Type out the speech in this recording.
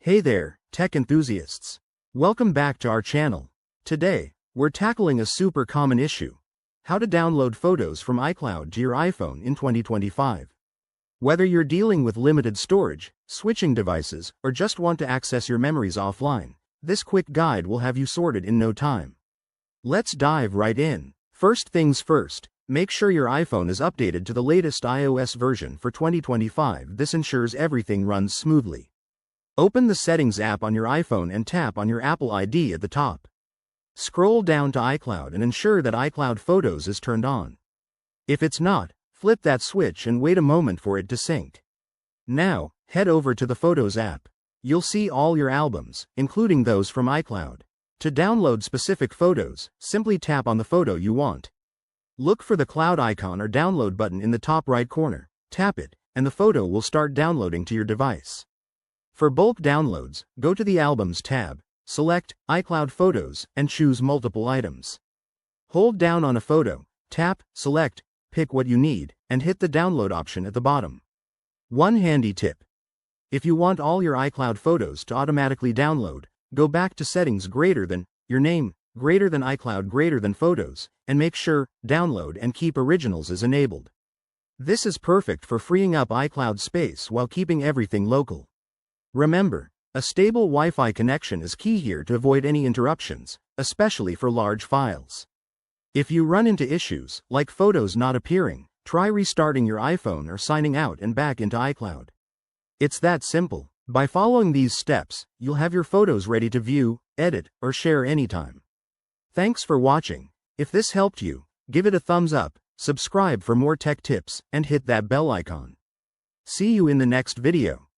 Hey there, tech enthusiasts. Welcome back to our channel. Today, we're tackling a super common issue: how to download photos from iCloud to your iPhone in 2025. Whether you're dealing with limited storage, switching devices, or just want to access your memories offline, this quick guide will have you sorted in no time. Let's dive right in. First things first, make sure your iPhone is updated to the latest iOS version for 2025. This ensures everything runs smoothly. Open the Settings app on your iPhone and tap on your Apple ID at the top. Scroll down to iCloud and ensure that iCloud Photos is turned on. If it's not, flip that switch and wait a moment for it to sync. Now, head over to the Photos app. You'll see all your albums, including those from iCloud. To download specific photos, simply tap on the photo you want. Look for the cloud icon or download button in the top right corner. Tap it, and the photo will start downloading to your device. For bulk downloads, go to the Albums tab, select iCloud Photos, and choose multiple items. Hold down on a photo, tap, select, pick what you need, and hit the download option at the bottom. One handy tip: if you want all your iCloud photos to automatically download, go back to Settings greater than, your name, greater than iCloud greater than Photos, and make sure Download and Keep Originals is enabled. This is perfect for freeing up iCloud space while keeping everything local. Remember, a stable Wi-Fi connection is key here to avoid any interruptions, especially for large files. If you run into issues, like photos not appearing, try restarting your iPhone or signing out and back into iCloud. It's that simple. By following these steps, you'll have your photos ready to view, edit, or share anytime. Thanks for watching. If this helped you, give it a thumbs up, subscribe for more tech tips, and hit that bell icon. See you in the next video.